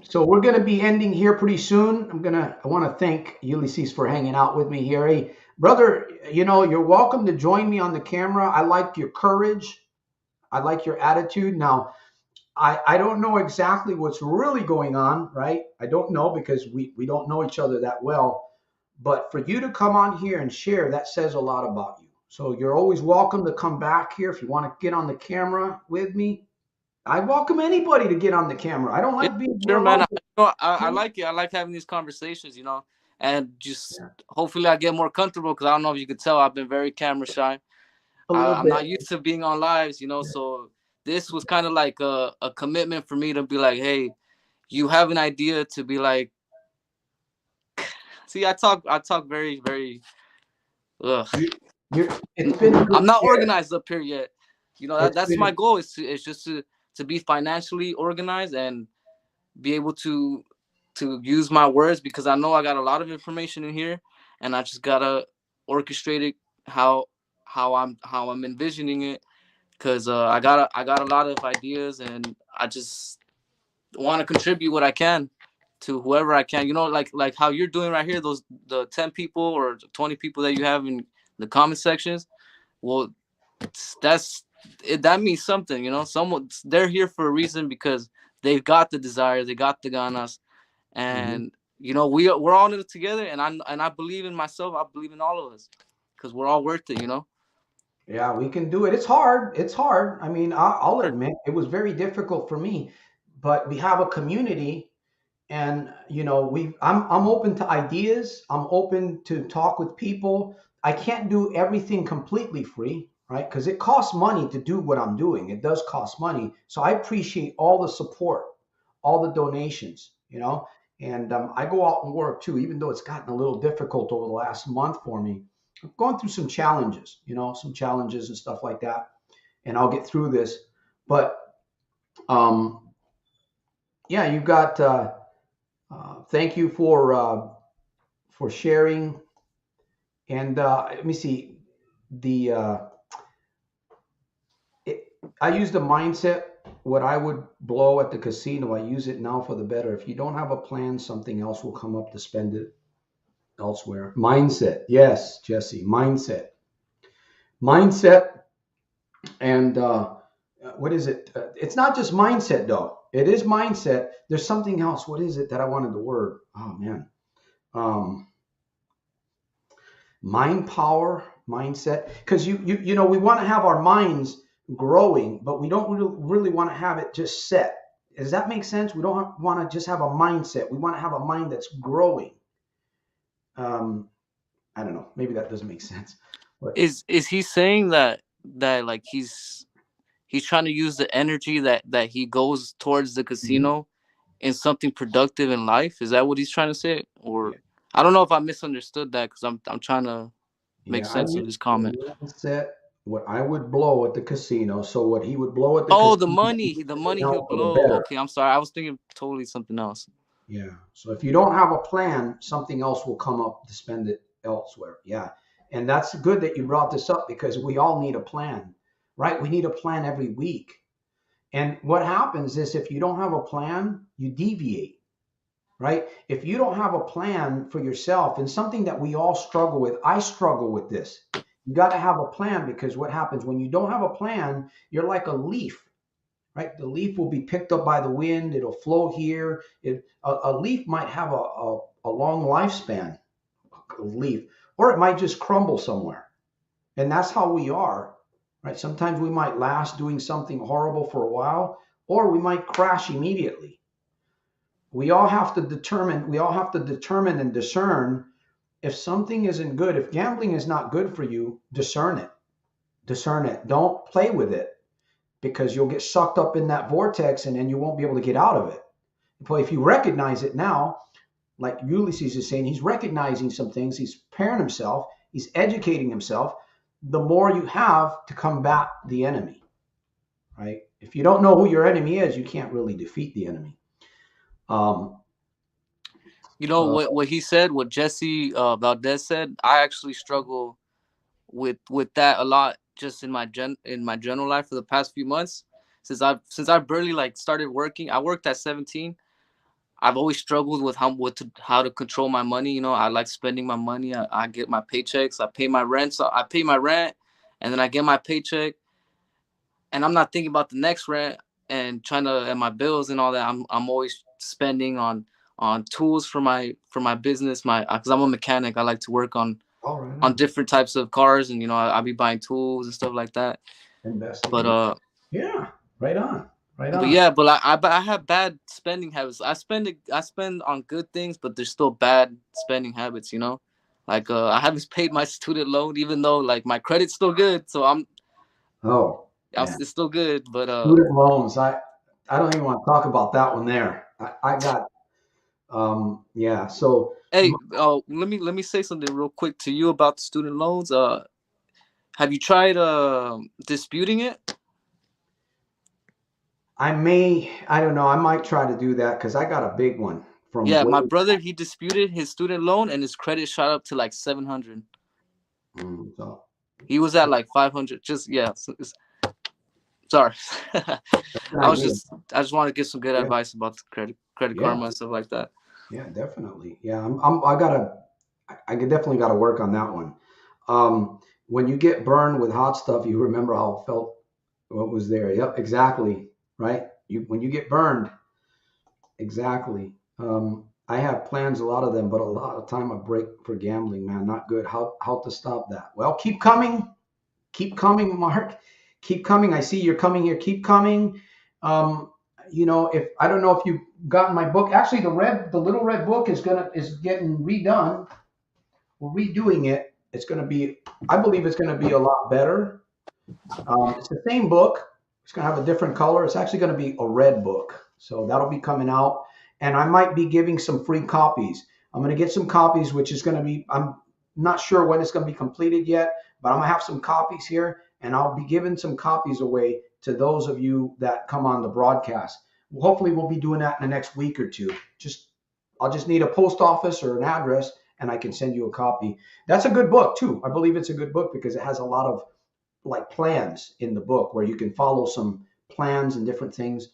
So we're going to be ending here pretty soon. I want to thank Ulysses for hanging out with me here. Hey, brother, you're welcome to join me on the camera. I like your courage. I like your attitude. Now, I don't know exactly what's really going on, right? I don't know because we don't know each other that well. But for you to come on here and share, that says a lot about you. So you're always welcome to come back here if you want to get on the camera with me. I welcome anybody to get on the camera. I don't Yeah, like being here sure, man. alone. I like it. I like having these conversations, and just Yeah, hopefully I get more comfortable because I don't know if you could tell I've been very camera shy. a little I'm bit. not used to being on lives, so this was kind of like a commitment for me to be like, hey, you have an idea to be like, see, I talk very, very, ugh. You, it's been good. I'm not Yeah, organized up here yet. it's That's my been. goal is just to be financially organized and be able to use my words because I know I got a lot of information in here and I just gotta orchestrate it how I'm envisioning it because I got a lot of ideas and I just want to contribute what I can to whoever I can. Like how you're doing right here. Those the 10 people or 20 people that you have in the comment sections. Well, that's that means something, you know. Someone, they're here for a reason because they've got the desire, they got the ganas, Hmm. and you know we're all in it together. And I believe in myself. I believe in all of us because we're all worth it, you know. Yeah, we can do it. It's hard. It's hard. I mean, I'll Sure. admit it was very difficult for me, but we have a community, and I'm open to ideas. I'm open to talk with people. I can't do everything completely free, right? Because it costs money to do what I'm doing. It does cost money. So I appreciate all the support, all the donations, and I go out and work too, even though it's gotten a little difficult over the last month for me. I'm going through some challenges, some challenges and stuff like that, and I'll get through this. But um, yeah, you've got. Thank you for sharing. And let me see. The it, I use the mindset. What I would blow at the casino, I use it now for the better. If you don't have a plan, something else will come up to spend it elsewhere. Mindset, yes, Jesse. Mindset, and what is it? It's not just mindset though. It is mindset. There's something else. What is it that I wanted the word? Oh man. Um, Mind power, mindset, because we want to have our minds growing, but we don't really want to have it just set. Does that make sense? We don't want to just have a mindset. We want to have a mind that's growing. um I don't know, maybe that doesn't make sense, but Is he saying that like he's trying to use the energy that he goes towards the mhm. casino in something productive in life? Is that what he's trying to say? Or Yeah, I don't know if I misunderstood that because I'm trying to make yeah, I sense of use his the comment. mindset. What I would blow at the casino, so what he would blow at the Oh, the casino, money, the money he'll now for the blow. better. Okay, I'm sorry. I was thinking totally something else. Yeah. So if you don't have a plan, something else will come up to spend it elsewhere. Yeah. And that's good that you brought this up because we all need a plan, right? We need a plan every week. And what happens is if you don't have a plan, you deviate, right? If you don't have a plan for yourself, and something that we all struggle with, I struggle with this. You got to have a plan because what happens when you don't have a plan, you're like a leaf, right? The leaf will be picked up by the wind. It'll float here. A leaf might have a long lifespan, a leaf, or it might just crumble somewhere. And that's how we are, right? Sometimes we might last doing something horrible for a while, or we might crash immediately. We all have to determine and discern if something isn't good. If gambling is not good for you, discern it. Discern it. Don't play with it because you'll get sucked up in that vortex and then you won't be able to get out of it. But if you recognize it now, like Ulysses is saying, he's recognizing some things, he's preparing himself, he's educating himself. The more you have to combat the enemy, right? If you don't know who your enemy is, you can't really defeat the enemy. Um, You know uh, what he said, what Jesse Valdez said. I actually struggle with that a lot, just in my general life for the past few months. Since I barely like started working. I worked at 17. I've always struggled with how to control my money. You know, I like spending my money. I get my paychecks. I pay my rent. So I pay my rent, and then I get my paycheck, and I'm not thinking about the next rent and trying to and my bills and all that. I'm always spending on tools for my business. My Because I'm a mechanic. I like to work all right, on different types of cars, and you know I'll be buying tools and stuff like that. investing But in. Yeah, right on, right but on. yeah, but I have bad spending habits. I spend on good things, but there's still bad spending habits. You know, like I haven't paid my student loan, even though like my credit's still good. So Oh man, it's still good. But student loans. I don't even want to talk about that one there. I got yeah. So hey, let me say something real quick to you about the student loans. Have you tried disputing it? I don't know. I might try to do that because I got a big one from Yeah, way my brother, he disputed his student loan and his credit shot up to like 700. so He was at like 500. Just yeah. Sorry. that's an idea. I just want to give some good Yeah, advice about the credit yeah, karma and stuff like that. yeah, definitely. Yeah, I definitely gotta work on that one. When you get burned with hot stuff, you remember how it felt. what was there. Yep, exactly. Right. When you get burned, exactly. I have plans, a lot of them, but a lot of time I break for gambling, man. Not good. How to stop that? Well, keep coming, Mark. Keep coming. I see you're coming here. Keep coming. Um, if I don't know if you've gotten my book. Actually, the little red book is getting redone. We're redoing it. It's gonna be. I believe it's gonna be a lot better. It's the same book. It's going to have a different color. It's actually going to be a red book. So that'll be coming out. And I might be giving some free copies. I'm going to get some copies, which is going to be, I'm not sure when it's going to be completed yet, but I'm going to have some copies here. And I'll be giving some copies away to those of you that come on the broadcast. Hopefully, we'll be doing that in the next week or two. I'll just need a post office or an address, and I can send you a copy. That's a good book, too. I believe it's a good book because it has a lot of like plans in the book where you can follow some plans and different things,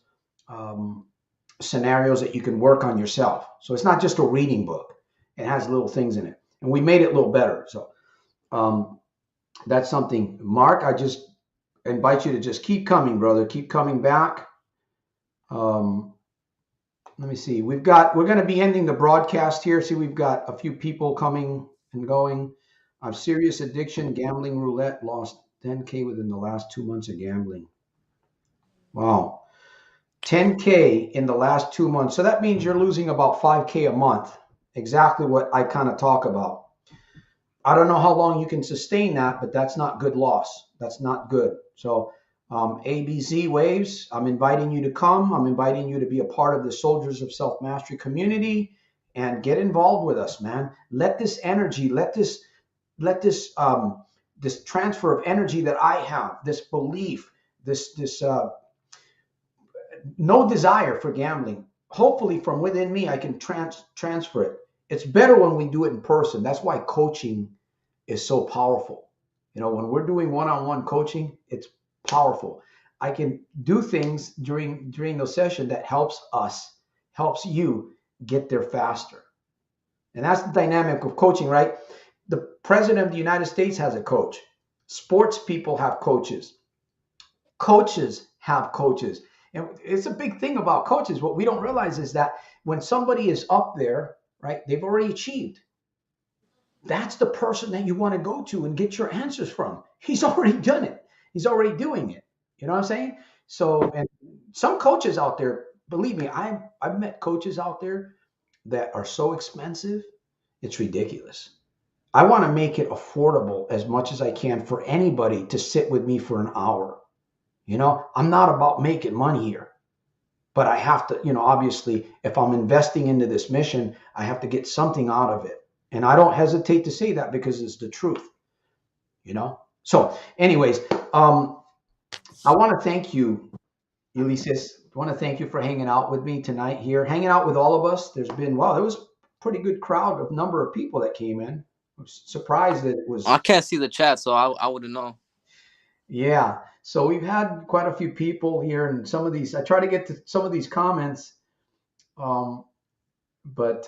scenarios that you can work on yourself. So it's not just a reading book. It has little things in it. And we made it a little better. So that's something. Mark, I just invite you to just keep coming, brother. Keep coming back. Let me see. We're going to be ending the broadcast here. See, we've got a few people coming and going. I've serious addiction, gambling, roulette, lost 10K within the last 2 months of gambling. Wow. 10K in the last 2 months. So that means you're losing about 5K a month. Exactly what I kind of talk about. I don't know how long you can sustain that, but that's not good loss. That's not good. So ABC Waves, I'm inviting you to come. I'm inviting you to be a part of the Soldiers of Self-Mastery community and get involved with us, man. Let this energy, let this transfer of energy that I have, this belief, this no desire for gambling. Hopefully from within me, I can transfer it. It's better when we do it in person. That's why coaching is so powerful. When we're doing one-on-one coaching, it's powerful. I can do things during the session that helps you get there faster. And that's the dynamic of coaching, right? The president of the United States has a coach. Sports people have coaches. Coaches have coaches. And it's a big thing about coaches. What we don't realize is that when somebody is up there, right, they've already achieved. That's the person that you want to go to and get your answers from. He's already done it. He's already doing it. You know what I'm saying? So, and some coaches out there, believe me, I've met coaches out there that are so expensive, it's ridiculous. I want to make it affordable as much as I can for anybody to sit with me for an hour. I'm not about making money here, but I have to, obviously, if I'm investing into this mission, I have to get something out of it. And I don't hesitate to say that because it's the truth, So anyways, I want to thank you, Ulysses. I want to thank you for hanging out with me tonight here, hanging out with all of us. There was a pretty good crowd of number of people that came in. I was surprised that it was. I can't see the chat, so I wouldn't know. Yeah. So we've had quite a few people here, and some of these, I try to get to some of these comments, but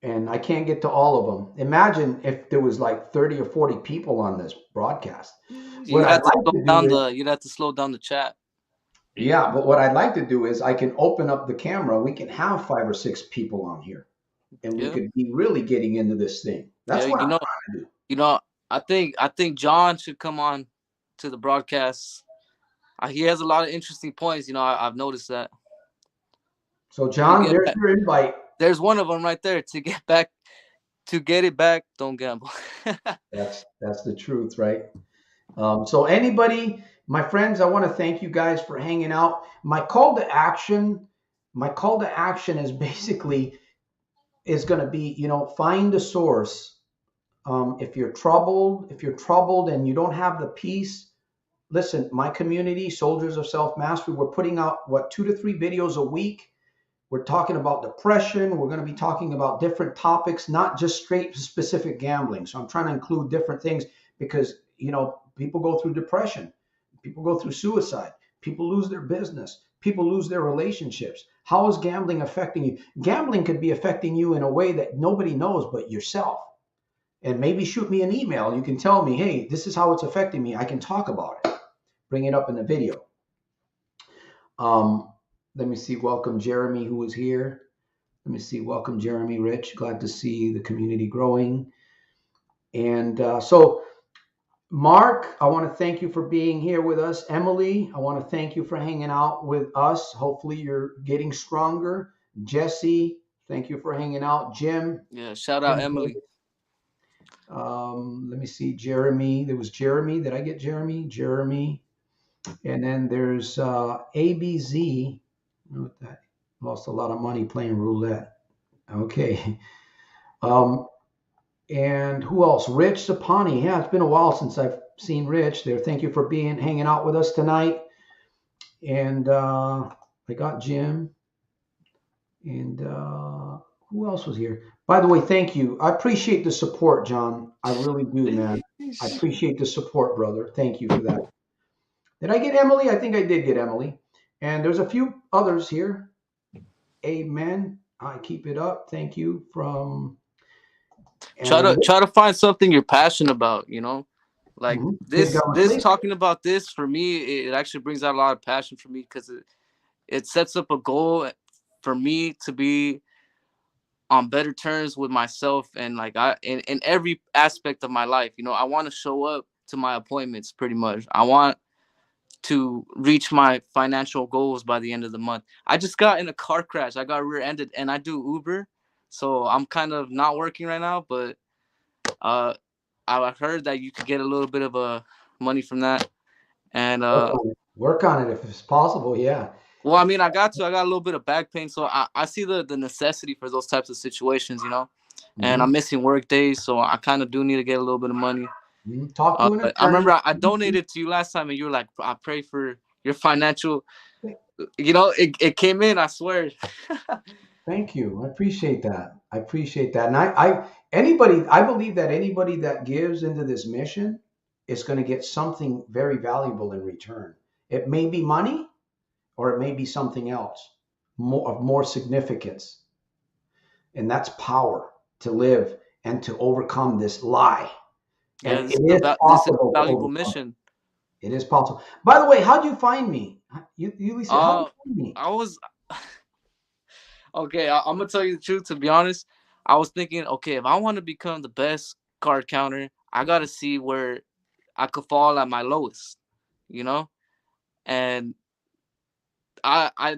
and I can't get to all of them. Imagine if there was like 30 or 40 people on this broadcast. You'd have to slow down the chat. Yeah, but what I'd like to do is I can open up the camera. We can have 5 or 6 people on here, and we could be really getting into this thing. That's what I'm trying to do. I think John should come on to the broadcast. He has a lot of interesting points. I've noticed that. So John, there's your invite. There's one of them right there. To get it back, don't gamble. That's the truth, right? So anybody, my friends, I want to thank you guys for hanging out. My call to action is basically going to be, find a source. If you're troubled and you don't have the peace, listen, my community, Soldiers of Self-Mastery, we're putting out 2 to 3 videos a week. We're talking about depression. We're going to be talking about different topics, not just straight specific gambling. So I'm trying to include different things because, people go through depression. People go through suicide. People lose their business. People lose their relationships. How is gambling affecting you? Gambling could be affecting you in a way that nobody knows but yourself. And maybe shoot me an email. You can tell me, hey, this is how it's affecting me. I can talk about it. bring it up in the video. Let me see. Welcome Jeremy, who is here. Let me see. Welcome Jeremy, Rich. Glad to see the community growing. And so, Mark, I want to thank you for being here with us. Emily, I want to thank you for hanging out with us. Hopefully, you're getting stronger. Jesse, thank you for hanging out. Jim. Yeah, shout out Emily. Let me see. Jeremy. There was Jeremy. Did I get Jeremy? Jeremy. And then there's ABZ. What that? Lost a lot of money playing roulette. Okay. And who else? Rich Sapani. Yeah, it's been a while since I've seen Rich there. Thank you for hanging out with us tonight. And I got Jim. And who else was here? By the way, thank you. I appreciate the support, John. I really do, man. I appreciate the support, brother. Thank you for that. Did I get Emily? I think I did get Emily. And there's a few others here. Amen. I keep it up. Thank you from. Try to find something you're passionate about, you know, like this talking about this for me, it actually brings out a lot of passion for me because it sets up a goal for me to be on better terms with myself and like in every aspect of my life. You know, I want to show up to my appointments pretty much. I want to reach my financial goals by the end of the month. I just got in a car crash. I got rear-ended and I do Uber. So I'm kind of not working right now, but I've heard that you could get a little bit of money from that. And work on it if it's possible. Yeah. Well, I mean, I got a little bit of back pain, so I see the necessity for those types of situations, you know. And I'm missing work days, so I kind of do need to get a little bit of money. Talk to an attorney. I remember I donated to you last time, and you were like, "I pray for your financial." You know, it came in. I swear. Thank you. I appreciate that. And I believe that anybody that gives into this mission is going to get something very valuable in return. It may be money, or it may be something else of more significance. And that's power to live and to overcome this lie. And this is a valuable mission. It is possible. By the way, how do you find me? Ulysses, how do you find me? I was okay. I'm gonna tell you the truth. To be honest, I was thinking, okay, if I want to become the best card counter, I gotta see where I could fall at my lowest, you know. And I've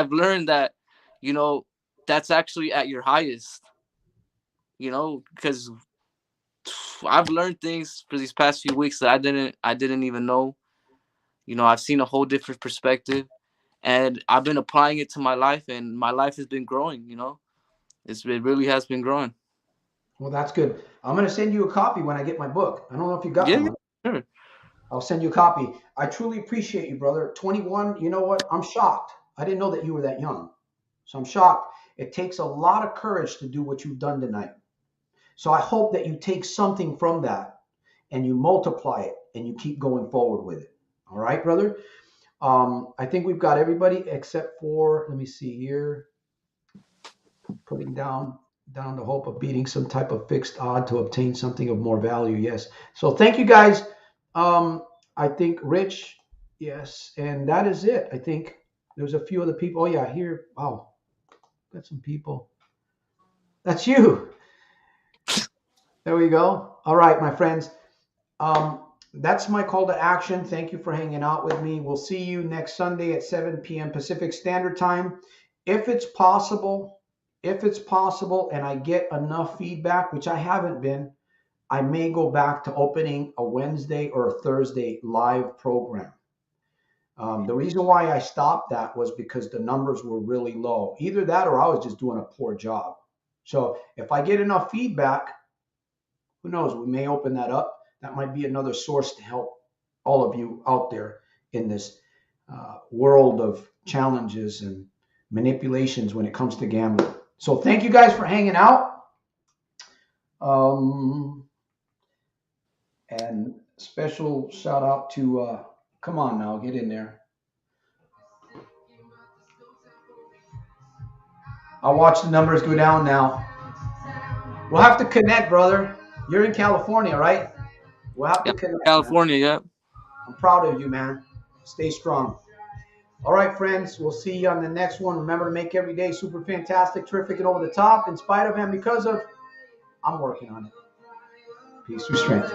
learned that, you know, that's actually at your highest, you know, because I've learned things for these past few weeks that I didn't even know. You know, I've seen a whole different perspective, and I've been applying it to my life, and my life has been growing. You know, it really has been growing. Well, that's good. I'm going to send you a copy when I get my book. I don't know if you got one. Sure. I'll send you a copy. I truly appreciate you, brother. 21, you know what? I'm shocked. I didn't know that you were that young. So I'm shocked. It takes a lot of courage to do what you've done tonight. So I hope that you take something from that and you multiply it and you keep going forward with it. All right, brother? I think we've got everybody except for, let me see here, putting down the hope of beating some type of fixed odd to obtain something of more value. Yes. So thank you guys. I think Rich, yes. And that is it. I think there's a few other people. Oh yeah, here. Wow. Got some people. That's you. There we go. All right, my friends. That's my call to action. Thank you for hanging out with me. We'll see you next Sunday at 7 p.m. Pacific Standard Time. If it's possible, and I get enough feedback, which I haven't been, I may go back to opening a Wednesday or a Thursday live program. The reason why I stopped that was because the numbers were really low. Either that or I was just doing a poor job. So if I get enough feedback, who knows, we may open that up. That might be another source to help all of you out there in this world of challenges and manipulations when it comes to gambling. So thank you guys for hanging out. And special shout out to, come on now, get in there. I'll watch the numbers go down now. We'll have to connect, brother. You're in California, right? We'll have to connect. California, yeah. I'm proud of you, man. Stay strong. All right, friends. We'll see you on the next one. Remember to make every day super fantastic, terrific, and over the top, in spite of and because of. I'm working on it. Peace through strength.